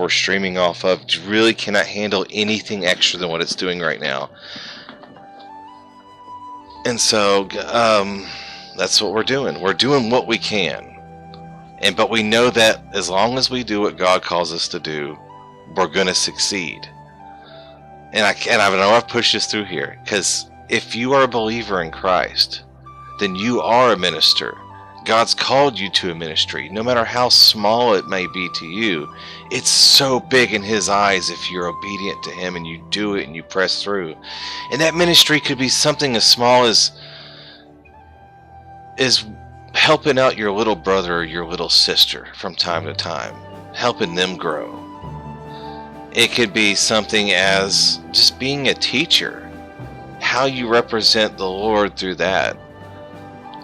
or streaming off of really cannot handle anything extra than what it's doing right now. And so that's what we're doing. We're doing what we can. But we know that as long as we do what God calls us to do, we're going to succeed. And I know I've pushed this through here, because if you are a believer in Christ, then you are a minister. God's called you to a ministry. No matter how small it may be to you, it's so big in His eyes if you're obedient to Him and you do it and you press through. And that ministry could be something as small as helping out your little brother or your little sister from time to time, helping them grow. It could be something as just being a teacher, how you represent the Lord through that,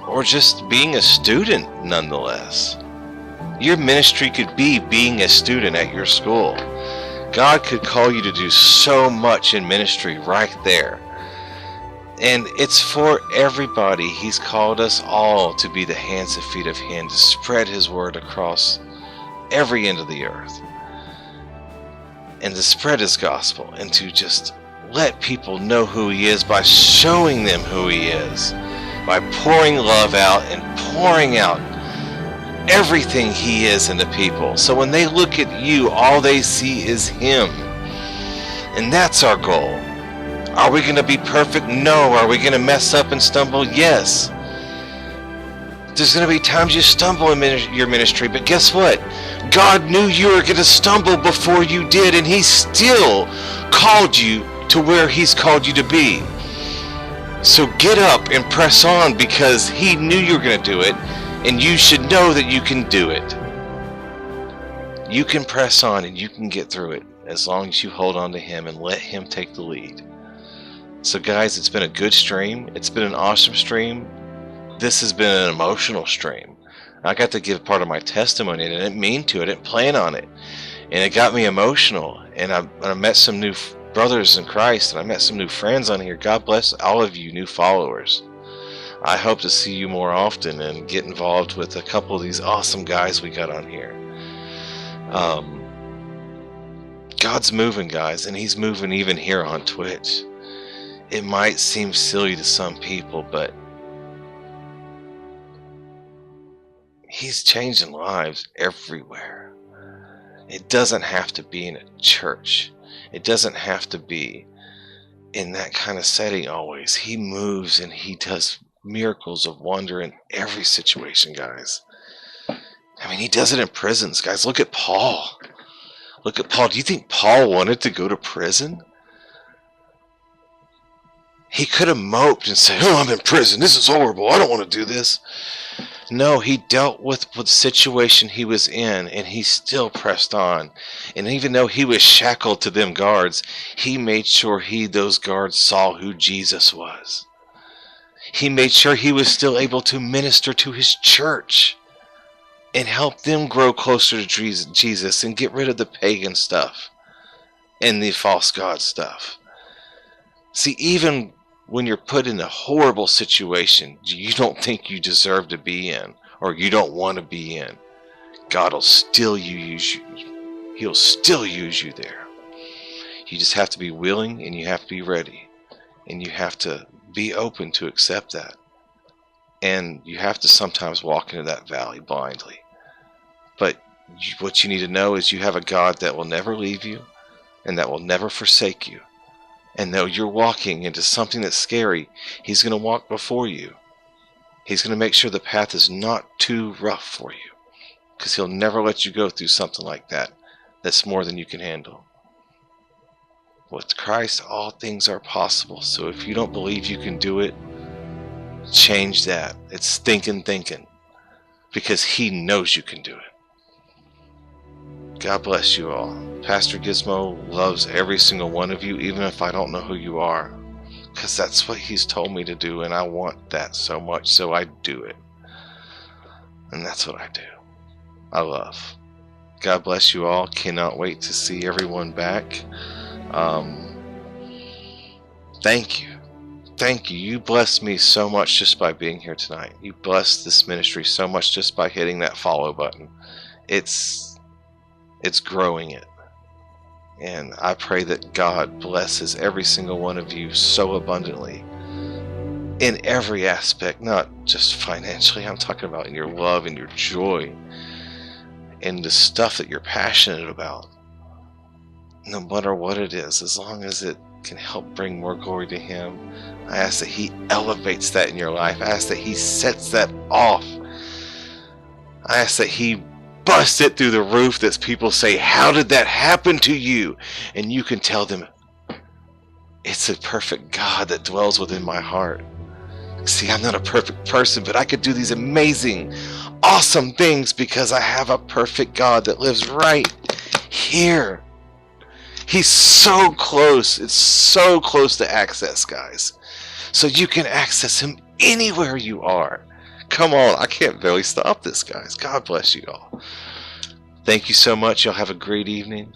or just being a student nonetheless. Your ministry could be being a student at your school. God could call you to do so much in ministry right there. And it's for everybody. He's called us all to be the hands and feet of Him, to spread His word across every end of the earth, and to spread His gospel, and to just let people know who He is by showing them who He is, by pouring love out and pouring out everything He is into people. So when they look at you, all they see is Him. And that's our goal. Are we going to be perfect? No. Are we going to mess up and stumble? Yes. There's going to be times you stumble in your ministry, but guess what? God knew you were going to stumble before you did, and He still called you to where He's called you to be. So get up and press on, because He knew you were going to do it, and you should know that you can do it. You can press on and you can get through it as long as you hold on to Him and let Him take the lead. So guys, it's been a good stream. It's been an awesome stream. This has been an emotional stream. I got to give part of my testimony, and I didn't mean to. I didn't plan on it. And it got me emotional. And I met some new brothers in Christ, and I met some new friends on here. God bless all of you new followers. I hope to see you more often and get involved with a couple of these awesome guys we got on here. God's moving, guys, and He's moving even here on Twitch. It might seem silly to some people, but He's changing lives everywhere. It doesn't have to be in a church. It doesn't have to be in that kind of setting always. He moves and He does miracles of wonder in every situation, guys. I mean, He does it in prisons, guys. Look at Paul. Look at Paul. Do you think Paul wanted to go to prison? He could have moped and said, "Oh, I'm in prison. This is horrible. I don't want to do this." No, he dealt with the situation he was in, and he still pressed on. And even though he was shackled to them guards, he made sure those guards saw who Jesus was. He made sure he was still able to minister to his church and help them grow closer to Jesus and get rid of the pagan stuff and the false god stuff. See, even when you're put in a horrible situation you don't think you deserve to be in, or you don't want to be in, God will still use you. He'll still use you there. You just have to be willing, and you have to be ready, and you have to be open to accept that. And you have to sometimes walk into that valley blindly. But what you need to know is you have a God that will never leave you and that will never forsake you. And though you're walking into something that's scary, He's going to walk before you. He's going to make sure the path is not too rough for you, because He'll never let you go through something like that that's more than you can handle. With Christ, all things are possible. So if you don't believe you can do it, change that. It's thinking, because He knows you can do it. God bless you all. Pastor Gizmo loves every single one of you, even if I don't know who you are, because that's what He's told me to do, and I want that so much, so I do it. And that's what I do. I love. God bless you all. Cannot wait to see everyone back. Thank you. Thank you. You blessed me so much just by being here tonight. You blessed this ministry so much just by hitting that follow button. It's growing it. And I pray that God blesses every single one of you so abundantly in every aspect, not just financially. I'm talking about in your love and your joy and the stuff that you're passionate about. No matter what it is, as long as it can help bring more glory to Him, I ask that He elevates that in your life. I ask that He sets that off. I ask that He busts it through the roof, that people say, how did that happen to you? And you can tell them, it's a perfect God that dwells within my heart. See, I'm not a perfect person, but I could do these amazing, awesome things because I have a perfect God that lives right here. He's so close. It's so close to access, guys. So you can access Him anywhere you are. Come on, I can't really stop this, guys. God bless you all. Thank you so much. Y'all have a great evening.